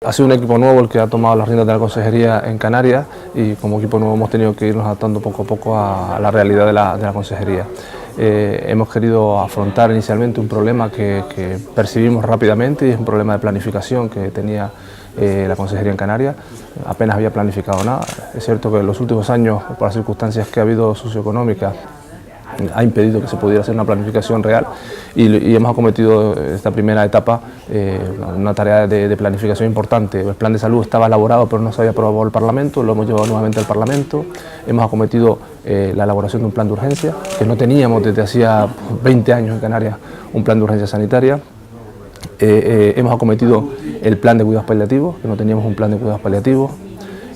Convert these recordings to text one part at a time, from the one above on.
Ha sido un equipo nuevo el que ha tomado las riendas de la consejería en Canarias y como equipo nuevo hemos tenido que irnos adaptando poco a poco a la realidad de la consejería. Hemos querido afrontar inicialmente un problema que percibimos rápidamente y es un problema de planificación que tenía la consejería en Canarias. Apenas había planificado nada. Es cierto que en los últimos años, por las circunstancias que ha habido socioeconómicas, ha impedido que se pudiera hacer una planificación real y hemos acometido esta primera etapa una tarea de planificación importante. El plan de salud estaba elaborado pero no se había aprobado el Parlamento, lo hemos llevado nuevamente al Parlamento. Hemos acometido la elaboración de un plan de urgencia, que no teníamos desde hacía 20 años en Canarias un plan de urgencia sanitaria. Hemos acometido el plan de cuidados paliativos, que no teníamos un plan de cuidados paliativos.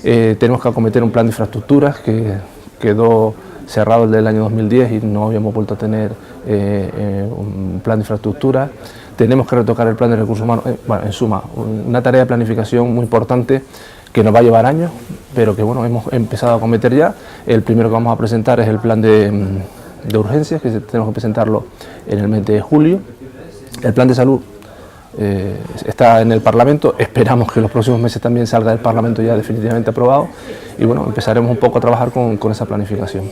Tenemos que acometer un plan de infraestructuras que quedó cerrado el del año 2010 y no habíamos vuelto a tener un plan de infraestructura. Tenemos que retocar el plan de recursos humanos, bueno, en suma, una tarea de planificación muy importante que nos va a llevar años, pero que bueno, hemos empezado a acometer ya. El primero que vamos a presentar es el plan de urgencias, que tenemos que presentarlo en el mes de julio. El plan de salud está en el Parlamento, esperamos que en los próximos meses también salga del Parlamento ya definitivamente aprobado y bueno, empezaremos un poco a trabajar con esa planificación.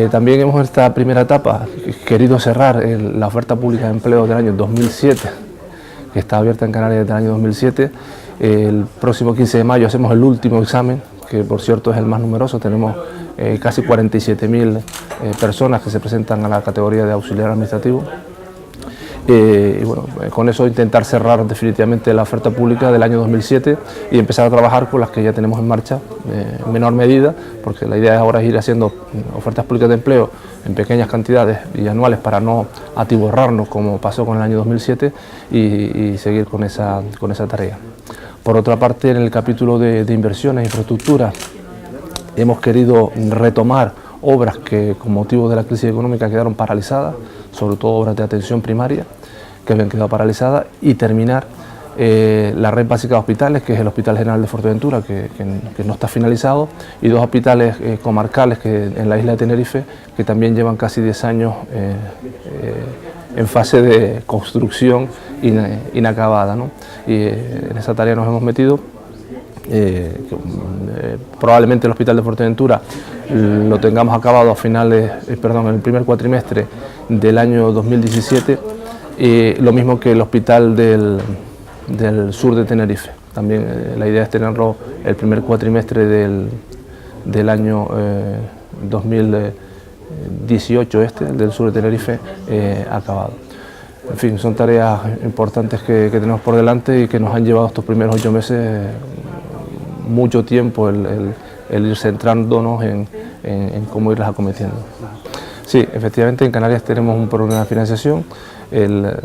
También hemos en esta primera etapa querido cerrar la oferta pública de empleo del año 2007, que está abierta en Canarias desde el año 2007. El próximo 15 de mayo hacemos el último examen, que por cierto es el más numeroso. Tenemos casi 47.000 personas que se presentan a la categoría de auxiliar administrativo. Y bueno, con eso intentar cerrar definitivamente la oferta pública del año 2007 y empezar a trabajar con las que ya tenemos en marcha en menor medida, porque la idea ahora es ir haciendo ofertas públicas de empleo en pequeñas cantidades y anuales para no atiborrarnos como pasó con el año 2007 y seguir con esa tarea. Por otra parte, en el capítulo de inversiones e infraestructuras hemos querido retomar obras que con motivo de la crisis económica quedaron paralizadas, sobre todo obras de atención primaria que habían quedado paralizadas, y terminar la red básica de hospitales, que es el Hospital General de Fuerteventura, que no está finalizado, y dos hospitales comarcales en la isla de Tenerife, que también llevan casi 10 años en fase de construcción inacabada, ¿no? Y en esa tarea nos hemos metido. Probablemente el Hospital de Fuerteventura lo tengamos acabado a finales, en el primer cuatrimestre del año 2017, lo mismo que el Hospital del Sur de Tenerife. También la idea es tenerlo el primer cuatrimestre del año 2018, del Sur de Tenerife, acabado. En fin, son tareas importantes que tenemos por delante y que nos han llevado estos primeros 8 meses mucho tiempo el ir centrándonos en cómo irlas acometiendo. Sí, efectivamente en Canarias tenemos un problema de financiación. El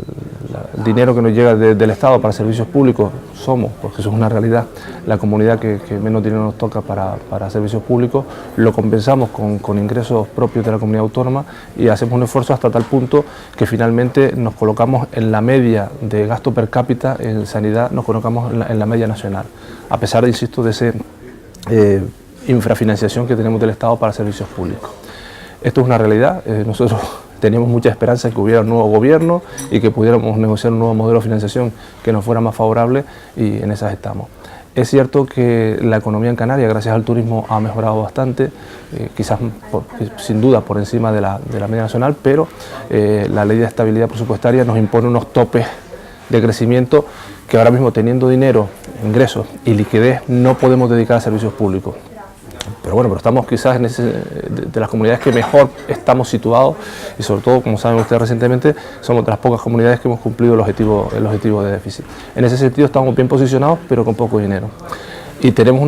dinero que nos llega del Estado para servicios públicos somos, porque eso es una realidad, la comunidad que menos dinero nos toca para servicios públicos. Lo compensamos con ingresos propios de la comunidad autónoma y hacemos un esfuerzo hasta tal punto que finalmente nos colocamos en la media de gasto per cápita en sanidad, nos colocamos en la media nacional, a pesar, insisto, de esa infrafinanciación que tenemos del Estado para servicios públicos. Esto es una realidad. Nosotros teníamos mucha esperanza en que hubiera un nuevo gobierno y que pudiéramos negociar un nuevo modelo de financiación que nos fuera más favorable, y en esas estamos. Es cierto que la economía en Canarias, gracias al turismo, ha mejorado bastante, quizás sin duda por encima de la media nacional, pero la ley de estabilidad presupuestaria nos impone unos topes de crecimiento que ahora mismo, teniendo dinero, ingresos y liquidez, no podemos dedicar a servicios públicos. Pero bueno, estamos quizás de las comunidades que mejor estamos situados, y sobre todo, como saben ustedes recientemente, somos de las pocas comunidades que hemos cumplido el objetivo de déficit. En ese sentido estamos bien posicionados, pero con poco dinero. Y tenemos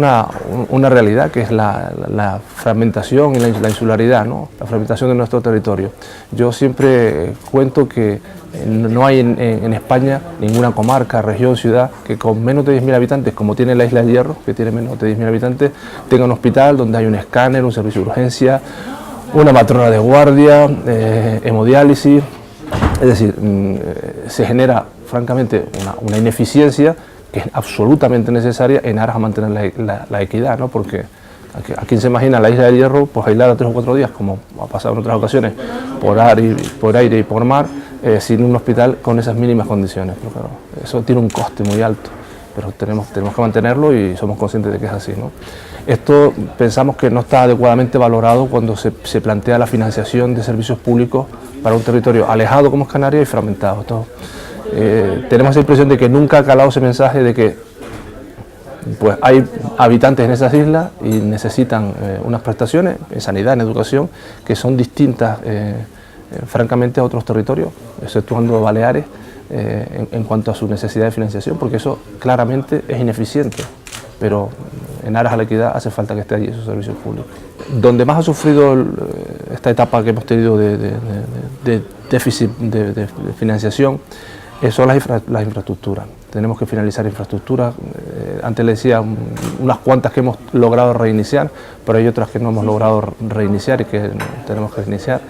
una realidad que es la fragmentación y la insularidad, ¿no? La fragmentación de nuestro territorio. Yo siempre cuento que no hay en España ninguna comarca, región, ciudad que con menos de 10.000 habitantes, como tiene la Isla del Hierro, que tiene menos de 10.000 habitantes, tenga un hospital donde hay un escáner, un servicio de urgencia, una matrona de guardia, hemodiálisis. Es decir, se genera francamente una ineficiencia que es absolutamente necesaria en aras a mantener la equidad, ¿no? Porque ¿a quién se imagina la Isla del Hierro pues aislada 3 o 4 días, como ha pasado en otras ocasiones, por aire y por mar, sin un hospital con esas mínimas condiciones? Pero claro, eso tiene un coste muy alto. pero tenemos que mantenerlo y somos conscientes de que es así, ¿no? Esto pensamos que no está adecuadamente valorado cuando se plantea la financiación de servicios públicos para un territorio alejado como es Canarias y fragmentado. Esto, tenemos la impresión de que nunca ha calado ese mensaje de que pues hay habitantes en esas islas y necesitan unas prestaciones en sanidad, en educación, que son distintas francamente a otros territorios, exceptuando Baleares, en cuanto a su necesidad de financiación, porque eso claramente es ineficiente, pero en aras a la equidad hace falta que esté allí esos servicios públicos. Donde más ha sufrido esta etapa que hemos tenido de déficit de financiación son las infraestructuras. Tenemos que finalizar infraestructuras. Antes le decía unas cuantas que hemos logrado reiniciar, pero hay otras que no hemos logrado reiniciar y que tenemos que reiniciar.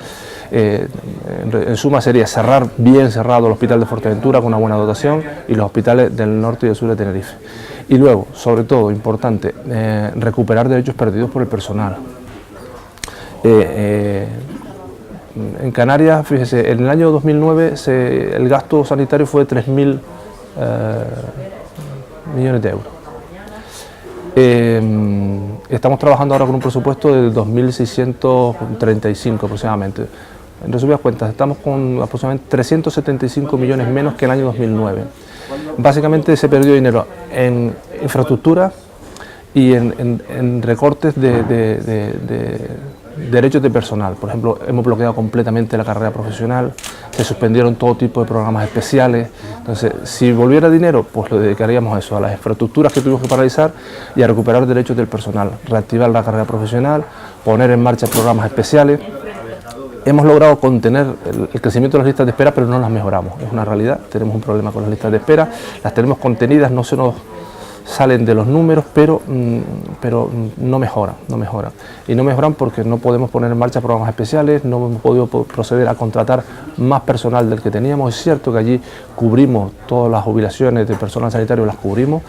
En suma sería cerrar bien cerrado el hospital de Fuerteventura con una buena dotación y los hospitales del norte y del sur de Tenerife. Y luego, sobre todo, importante, recuperar derechos perdidos por el personal. En Canarias, fíjese, en el año 2009 el gasto sanitario fue de 3.000 millones de euros. Estamos trabajando ahora con un presupuesto de 2.635 aproximadamente. En resumidas cuentas, estamos con aproximadamente 375 millones menos que el año 2009. Básicamente se perdió dinero en infraestructura y en recortes de derechos de personal. Por ejemplo, hemos bloqueado completamente la carrera profesional, se suspendieron todo tipo de programas especiales. Entonces, si volviera dinero, pues lo dedicaríamos a eso, a las infraestructuras que tuvimos que paralizar y a recuperar derechos del personal, reactivar la carrera profesional, poner en marcha programas especiales. Hemos logrado contener el crecimiento de las listas de espera, pero no las mejoramos, es una realidad. Tenemos un problema con las listas de espera, las tenemos contenidas, no se nos salen de los números, pero no mejoran. Y no mejoran porque no podemos poner en marcha programas especiales, no hemos podido proceder a contratar más personal del que teníamos. Es cierto que allí cubrimos todas las jubilaciones de personal sanitario, las cubrimos,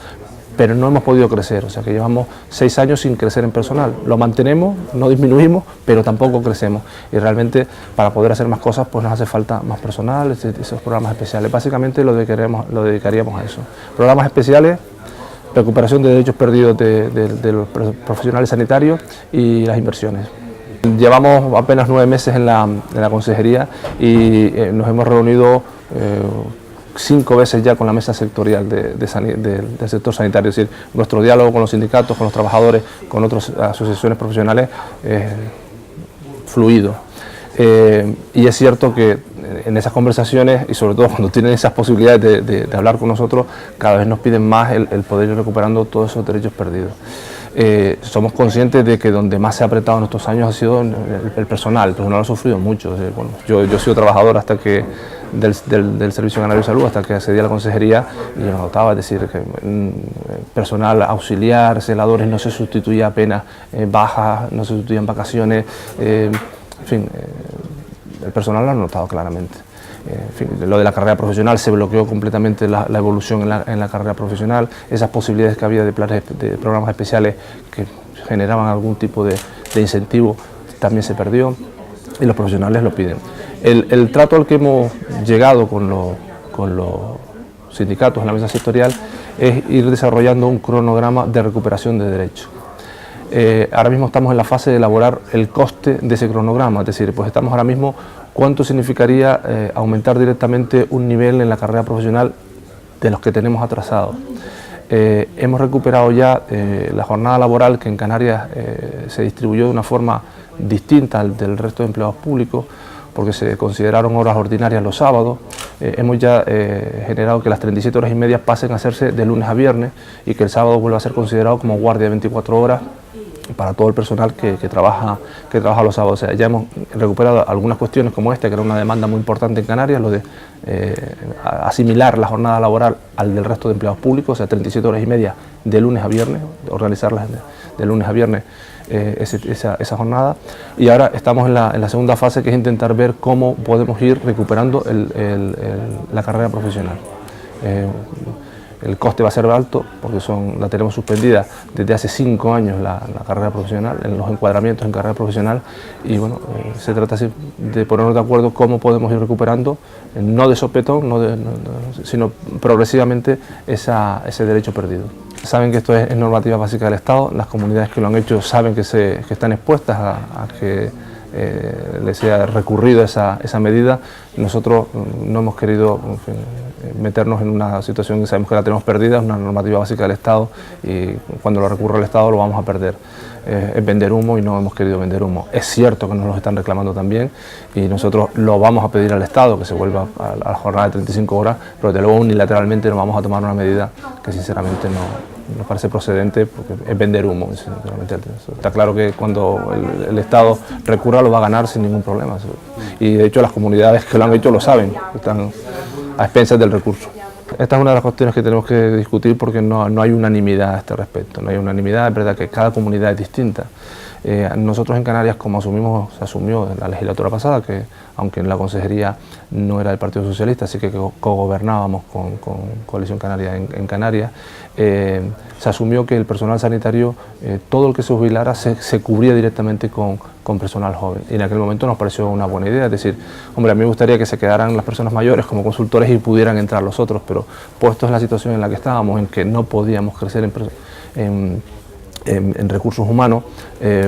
pero no hemos podido crecer, o sea que llevamos 6 años sin crecer en personal. Lo mantenemos, no disminuimos, pero tampoco crecemos. Y realmente para poder hacer más cosas pues nos hace falta más personal, esos programas especiales. Básicamente lo dedicaríamos a eso. Programas especiales, recuperación de derechos perdidos de los profesionales sanitarios y las inversiones. Llevamos apenas 9 meses en la consejería y nos hemos reunido 5 veces ya con la mesa sectorial del sector sanitario. Es decir, nuestro diálogo con los sindicatos, con los trabajadores, con otras asociaciones profesionales es fluido. Y es cierto que en esas conversaciones, y sobre todo cuando tienen esas posibilidades de hablar con nosotros, cada vez nos piden más el poder ir recuperando todos esos derechos perdidos. Somos conscientes de que donde más se ha apretado en estos años ha sido el personal. El personal ha sufrido mucho. Bueno, yo he sido trabajador hasta que del Servicio Canario de Salud hasta que accedí a la consejería y yo notaba, es decir, que personal auxiliar, celadores, no se sustituía apenas bajas, no se sustituían vacaciones, en fin, el personal lo ha notado claramente. En fin, lo de la carrera profesional, se bloqueó completamente la evolución en la carrera profesional, esas posibilidades que había de programas especiales que generaban algún tipo de incentivo también se perdió y los profesionales lo piden. El trato al que hemos llegado con los sindicatos en la mesa sectorial es ir desarrollando un cronograma de recuperación de derechos. Ahora mismo estamos en la fase de elaborar el coste de ese cronograma, es decir, pues estamos ahora mismo cuánto significaría aumentar directamente un nivel en la carrera profesional de los que tenemos atrasados. Hemos recuperado ya la jornada laboral que en Canarias se distribuyó de una forma distinta al del resto de empleados públicos, porque se consideraron horas ordinarias los sábados. Hemos ya generado que las 37 horas y media pasen a hacerse de lunes a viernes y que el sábado vuelva a ser considerado como guardia de 24 horas para todo el personal que trabaja los sábados. O sea, ya hemos recuperado algunas cuestiones como esta, que era una demanda muy importante en Canarias, lo de asimilar la jornada laboral al del resto de empleados públicos, o sea, 37 horas y media de lunes a viernes, organizarlas de lunes a viernes esa jornada. Y ahora estamos en la segunda fase, que es intentar ver cómo podemos ir recuperando la carrera profesional. el coste va a ser alto porque la tenemos suspendida desde hace 5 años la carrera profesional, en los encuadramientos en carrera profesional, y bueno, se trata así de ponernos de acuerdo cómo podemos ir recuperando, no de sopetón, sino progresivamente ese derecho perdido. Saben que esto es normativa básica del Estado, las comunidades que lo han hecho saben que están expuestas a que les sea recurrido esa medida. Nosotros no hemos querido, en fin, meternos en una situación que sabemos que la tenemos perdida, es una normativa básica del Estado y cuando lo recurra al Estado lo vamos a perder. Es vender humo y no hemos querido vender humo. Es cierto que nos lo están reclamando también y nosotros lo vamos a pedir al Estado que se vuelva a la jornada de 35 horas, pero de luego unilateralmente no vamos a tomar una medida que sinceramente no nos parece procedente porque es vender humo. Está claro que cuando el Estado recurra lo va a ganar sin ningún problema y de hecho las comunidades que lo han hecho lo saben, están a expensas del recurso. Esta es una de las cuestiones que tenemos que discutir porque no hay unanimidad a este respecto, no hay unanimidad, es verdad que cada comunidad es distinta. Nosotros en Canarias, como se asumió en la legislatura pasada, que aunque en la consejería no era del Partido Socialista, así que cogobernábamos con Coalición Canaria en Canarias, se asumió que el personal sanitario, todo el que se jubilara, se cubría directamente con personal joven. Y en aquel momento nos pareció una buena idea, es decir, hombre, a mí me gustaría que se quedaran las personas mayores como consultores y pudieran entrar los otros, pero puesto en la situación en la que estábamos, en que no podíamos crecer en recursos humanos,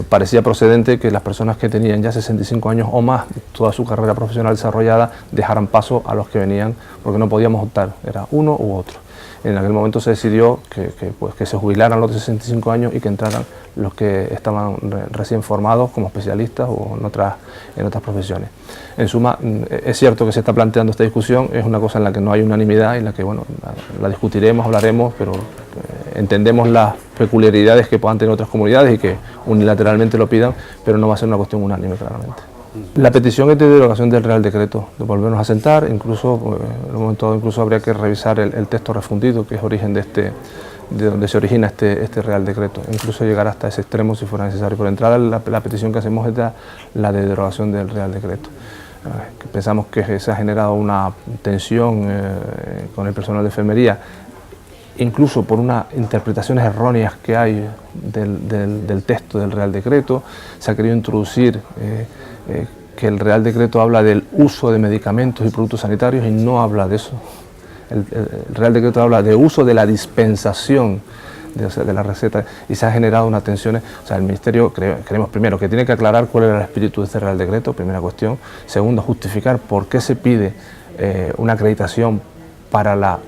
parecía procedente que las personas que tenían ya 65 años o más, toda su carrera profesional desarrollada, dejaran paso a los que venían, porque no podíamos optar, era uno u otro. En aquel momento se decidió que se jubilaran los de 65 años y que entraran los que estaban recién formados como especialistas o en otras profesiones. En suma, es cierto que se está planteando esta discusión, es una cosa en la que no hay unanimidad, en la que bueno, la discutiremos, hablaremos, pero entendemos las peculiaridades que puedan tener otras comunidades y que unilateralmente lo pidan, pero no va a ser una cuestión unánime, claramente. La petición es de derogación del Real Decreto, de volvernos a sentar, incluso en un momento dado incluso habría que revisar el texto refundido, que es origen de donde se origina este Real Decreto, incluso llegar hasta ese extremo si fuera necesario. Por entrada, la petición que hacemos es la de derogación del Real Decreto. Pensamos que se ha generado una tensión con el personal de enfermería, incluso por unas interpretaciones erróneas que hay del texto del Real Decreto. Se ha querido introducir que el Real Decreto habla del uso de medicamentos y productos sanitarios y no habla de eso. El Real Decreto habla de uso de la dispensación de la receta y se ha generado unas tensiones. O sea, el Ministerio creemos primero que tiene que aclarar cuál era el espíritu de este Real Decreto, primera cuestión. Segundo, justificar por qué se pide una acreditación para la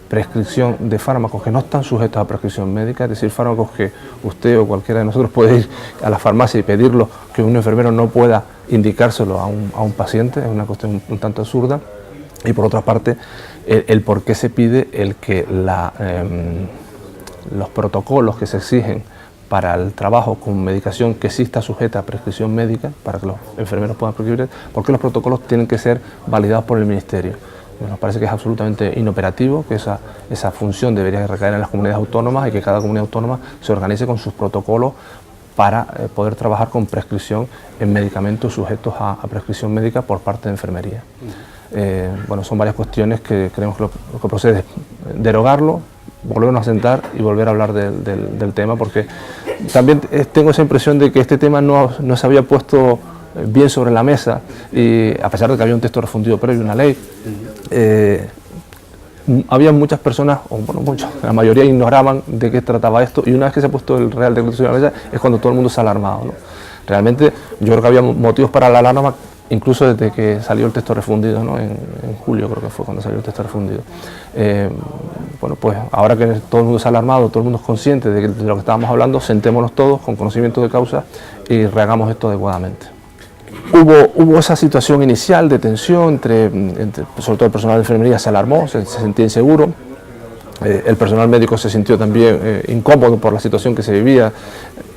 prescripción de fármacos que no están sujetos a prescripción médica, es decir, fármacos que usted o cualquiera de nosotros puede ir a la farmacia y pedirlo, que un enfermero no pueda indicárselo a un paciente, es una cuestión un tanto absurda. Y por otra parte, el por qué se pide el que los protocolos que se exigen para el trabajo con medicación que sí está sujeta a prescripción médica, para que los enfermeros puedan prescribir, ¿por qué los protocolos tienen que ser validados por el Ministerio? Nos parece que es absolutamente inoperativo, que esa función debería recaer en las comunidades autónomas y que cada comunidad autónoma se organice con sus protocolos para poder trabajar con prescripción en medicamentos sujetos a prescripción médica por parte de enfermería. Bueno, son varias cuestiones que creemos que lo que procede es derogarlo, volvernos a sentar y volver a hablar del tema, porque también tengo esa impresión de que este tema no se había puesto bien sobre la mesa, y a pesar de que había un texto refundido previo, una ley, había muchas personas, o bueno, la mayoría ignoraban de qué trataba esto, y una vez que se ha puesto el Real Decreto sobre la mesa es cuando todo el mundo se ha alarmado, ¿no? Realmente yo creo que había motivos para la alarma incluso desde que salió el texto refundido, ¿no? En julio creo que fue cuando salió el texto refundido. Bueno, pues ahora que todo el mundo se ha alarmado, todo el mundo es consciente de lo que estábamos hablando, sentémonos todos con conocimiento de causa y rehagamos esto adecuadamente. Hubo esa situación inicial de tensión sobre todo el personal de enfermería se alarmó, se sentía inseguro, el personal médico se sintió también incómodo por la situación que se vivía.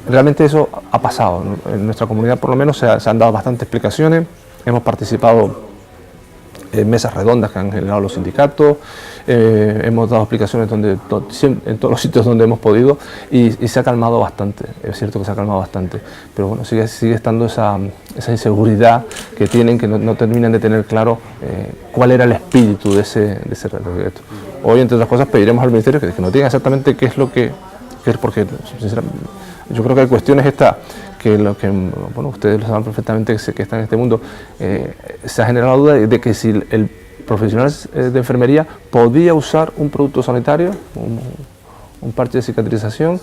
Realmente eso ha pasado, ¿no? En nuestra comunidad por lo menos se han dado bastantes explicaciones, hemos participado en mesas redondas que han generado los sindicatos, hemos dado explicaciones en todos los sitios donde hemos podido y se ha calmado bastante, es cierto que se ha calmado bastante, pero bueno, sigue estando esa inseguridad que tienen, que no terminan de tener claro cuál era el espíritu de ese decreto. hoy, entre otras cosas, pediremos al Ministerio que nos diga exactamente qué es lo que es, porque sinceramente yo creo que hay cuestiones que bueno, ustedes lo saben perfectamente, que están en este mundo, se ha generado la duda de que si el profesional de enfermería podía usar un producto sanitario, un parche de cicatrización,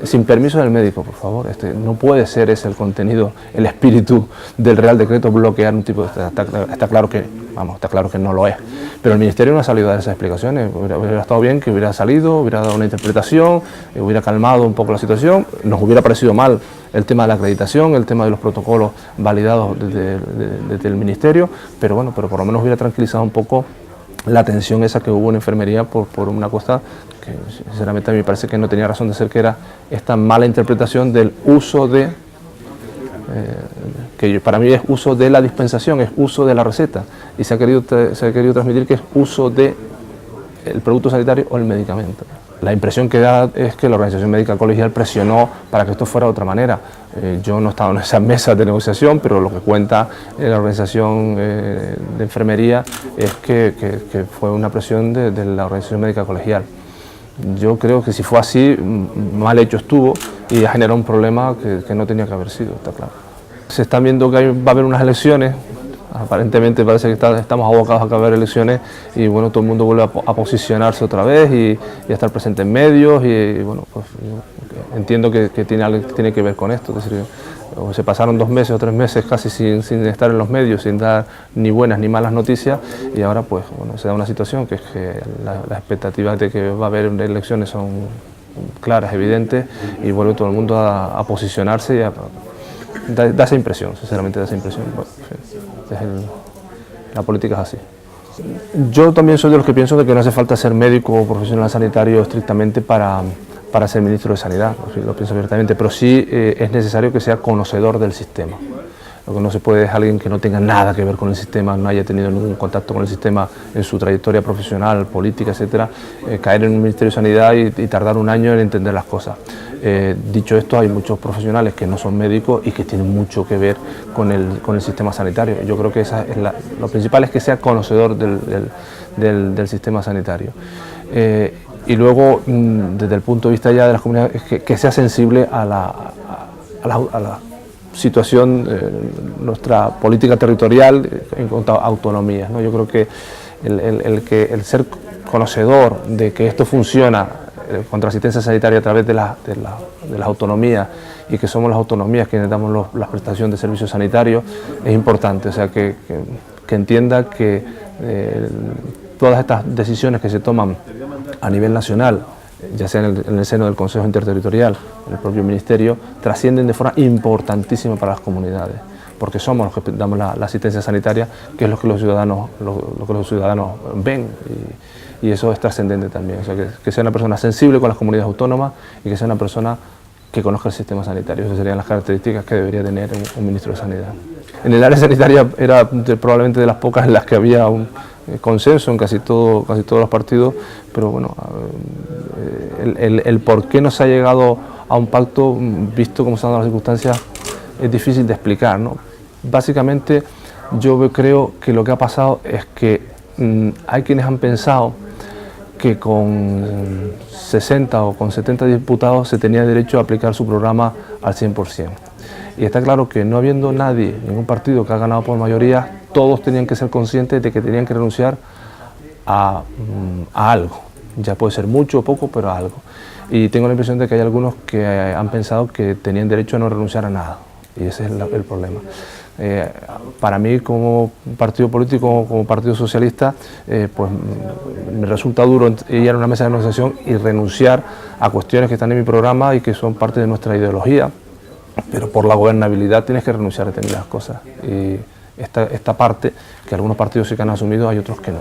sin permiso del médico, por favor. No puede ser ese el contenido, el espíritu del Real Decreto, bloquear un tipo de... Está claro que no lo es. Pero el Ministerio no ha salido a dar esas explicaciones. Hubiera estado bien que hubiera salido, hubiera dado una interpretación, hubiera calmado un poco la situación. Nos hubiera parecido mal el tema de la acreditación, el tema de los protocolos validados desde el Ministerio, pero bueno, pero por lo menos hubiera tranquilizado un poco la tensión esa que hubo en enfermería por una cosa que sinceramente a mí me parece que no tenía razón de ser, que era esta mala interpretación del uso de, que para mí es uso de la dispensación, es uso de la receta, y se ha querido transmitir que es uso del producto sanitario o el medicamento. La impresión que da es que la Organización Médica Colegial presionó para que esto fuera de otra manera. Yo no he estado en esas mesas de negociación, pero lo que cuenta la Organización de Enfermería es que fue una presión de la Organización Médica Colegial. Yo creo que si fue así, mal hecho estuvo y ha generado un problema que no tenía que haber sido, está claro. Se están viendo que va a haber unas elecciones. Aparentemente parece que estamos abocados a que va a haber elecciones y bueno, todo el mundo vuelve a posicionarse otra vez y a estar presente en medios y bueno, pues entiendo que tiene que ver con esto. Es decir, se pasaron 2 meses o 3 meses casi sin estar en los medios, sin dar ni buenas ni malas noticias, y ahora pues bueno, se da una situación que es que las expectativas de que va a haber elecciones son claras, evidentes, y vuelve todo el mundo a posicionarse y da esa impresión, sinceramente da esa impresión. Bueno, la política es así. Yo también soy de los que pienso de que no hace falta ser médico o profesional sanitario estrictamente para ser ministro de Sanidad, lo pienso abiertamente, pero sí es necesario que sea conocedor del sistema. Lo que no se puede es alguien que no tenga nada que ver con el sistema, no haya tenido ningún contacto con el sistema en su trayectoria profesional, política, etcétera, caer en un Ministerio de Sanidad y tardar un año en entender las cosas. Dicho esto, hay muchos profesionales que no son médicos y que tienen mucho que ver con el sistema sanitario. Yo creo que lo principal es que sea conocedor del sistema sanitario. Y luego, desde el punto de vista ya de las comunidades, que sea sensible a la situación, nuestra política territorial en cuanto a autonomías, ¿no? Yo creo que el ser conocedor de que esto funciona contra asistencia sanitaria a través de las autonomías, y que somos las autonomías quienes damos la prestación de servicios sanitarios, es importante. O sea, que entienda que todas estas decisiones que se toman a nivel nacional, ya sea en el seno del Consejo Interterritorial, en el propio Ministerio, trascienden de forma importantísima para las comunidades, porque somos los que damos la asistencia sanitaria, que es lo que los ciudadanos ven, y eso es trascendente también. O sea, que sea una persona sensible con las comunidades autónomas y que sea una persona que conozca el sistema sanitario. Esas serían las características que debería tener un ministro de Sanidad. En el área sanitaria era probablemente de las pocas en las que había un consenso en casi todos los partidos, pero bueno, el por qué no se ha llegado a un pacto, visto cómo están las circunstancias, es difícil de explicar, ¿no? Básicamente yo creo que lo que ha pasado es que hay quienes han pensado que con 60 o con 70 diputados se tenía derecho a aplicar su programa al 100%. Y está claro que no habiendo nadie, ningún partido que ha ganado por mayoría, todos tenían que ser conscientes de que tenían que renunciar a algo. Ya puede ser mucho o poco, pero a algo. Y tengo la impresión de que hay algunos que han pensado que tenían derecho a no renunciar a nada. Y ese es el problema. Para mí, como partido político, como partido socialista, pues me resulta duro ir a una mesa de negociación y renunciar a cuestiones que están en mi programa y que son parte de nuestra ideología, pero por la gobernabilidad tienes que renunciar a determinadas cosas. Y esta parte, que algunos partidos sí que han asumido, hay otros que no.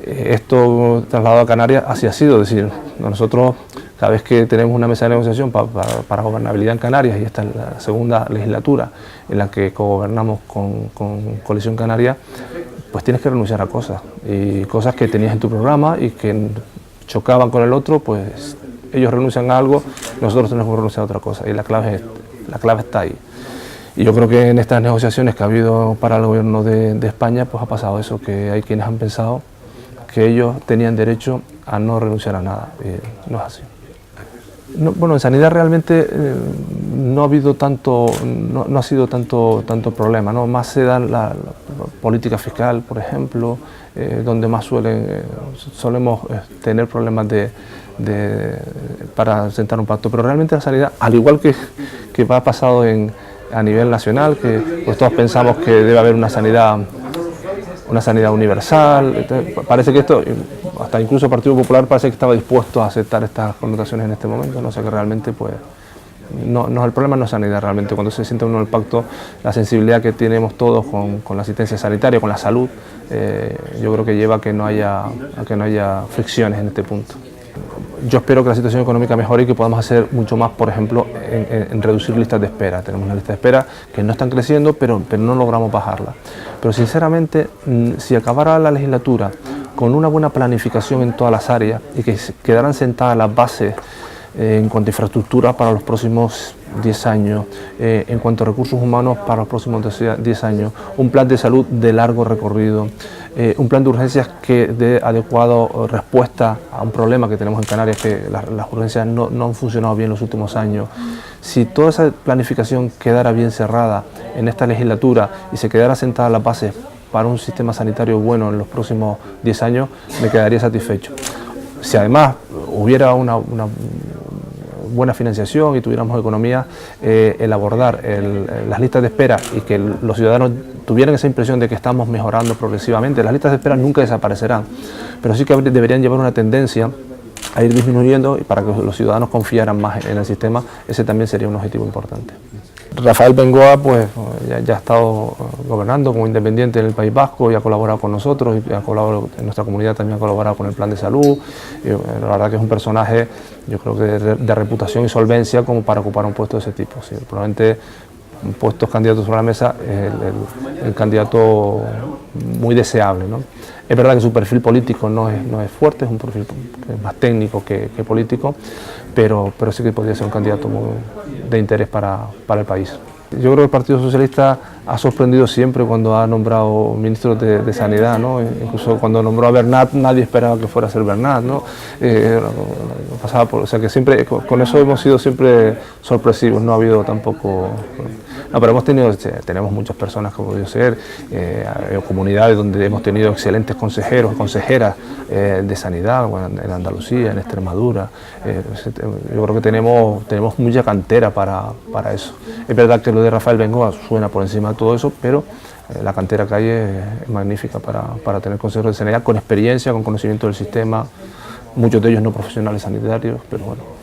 Esto trasladado a Canarias así ha sido, es decir, nosotros cada vez que tenemos una mesa de negociación para gobernabilidad en Canarias, y esta es la segunda legislatura en la que cogobernamos con Coalición Canaria, pues tienes que renunciar a cosas, y cosas que tenías en tu programa y que chocaban con el otro, pues ellos renuncian a algo, nosotros tenemos que renunciar a otra cosa, y la clave está ahí. Y yo creo que en estas negociaciones que ha habido para el gobierno de España, pues ha pasado eso, que hay quienes han pensado que ellos tenían derecho a no renunciar a nada. No es así. No, bueno, en sanidad realmente no ha habido tanto, no ha sido tanto problema, ¿no? Más se da la política fiscal, por ejemplo, donde más solemos tener problemas para sentar un pacto. Pero realmente la sanidad, al igual que ha pasado a nivel nacional, que pues todos pensamos que debe haber una sanidad universal. Entonces, parece que esto, hasta incluso el Partido Popular parece que estaba dispuesto a aceptar estas connotaciones en este momento, no sé, que realmente pues no, el problema no es sanidad realmente. Cuando se siente uno en el pacto, la sensibilidad que tenemos todos con la asistencia sanitaria, con la salud, yo creo que lleva a que no haya fricciones en este punto. Yo espero que la situación económica mejore y que podamos hacer mucho más, por ejemplo, en reducir listas de espera. Tenemos una lista de espera que no están creciendo, pero no logramos bajarla. Pero sinceramente, si acabara la legislatura con una buena planificación en todas las áreas y que quedaran sentadas las bases en cuanto a infraestructura para los próximos 10 años, en cuanto a recursos humanos para los próximos 10 años, un plan de salud de largo recorrido, un plan de urgencias que dé adecuada respuesta a un problema que tenemos en Canarias, que las urgencias no han funcionado bien en los últimos años. Si toda esa planificación quedara bien cerrada en esta legislatura y se quedara sentada las bases para un sistema sanitario bueno en los próximos 10 años, me quedaría satisfecho. Si además hubiera una buena financiación y tuviéramos economía, el abordar las listas de espera y que los ciudadanos tuvieran esa impresión de que estamos mejorando progresivamente. Las listas de espera nunca desaparecerán, pero sí que deberían llevar una tendencia a ir disminuyendo, y para que los ciudadanos confiaran más en el sistema. Ese también sería un objetivo importante. Rafael Bengoa pues ya ha estado gobernando como independiente en el País Vasco y ha colaborado con nosotros, y ha colaborado en nuestra comunidad, también ha colaborado con el plan de salud. Y la verdad que es un personaje, yo creo que de reputación y solvencia como para ocupar un puesto de ese tipo. Sí, probablemente puestos candidatos sobre la mesa, el candidato muy deseable, ¿no? Es verdad que su perfil político no es fuerte, es un perfil más técnico que político, pero sí que podría ser un candidato de interés para el país. Yo creo que el Partido Socialista ha sorprendido siempre cuando ha nombrado ministros de Sanidad, ¿no? Incluso cuando nombró a Bernat, nadie esperaba que fuera a ser Bernat, ¿no? O sea que siempre, con eso hemos sido siempre sorpresivos, no ha habido tampoco... No, pero tenemos muchas personas, como podido ser, comunidades donde hemos tenido excelentes consejeros, consejeras de sanidad, bueno, en Andalucía, en Extremadura. Yo creo que tenemos mucha cantera para eso. Es verdad que lo de Rafael Bengoa suena por encima de todo eso, pero la cantera que hay es magnífica para tener consejeros de sanidad con experiencia, con conocimiento del sistema, muchos de ellos no profesionales sanitarios, pero bueno.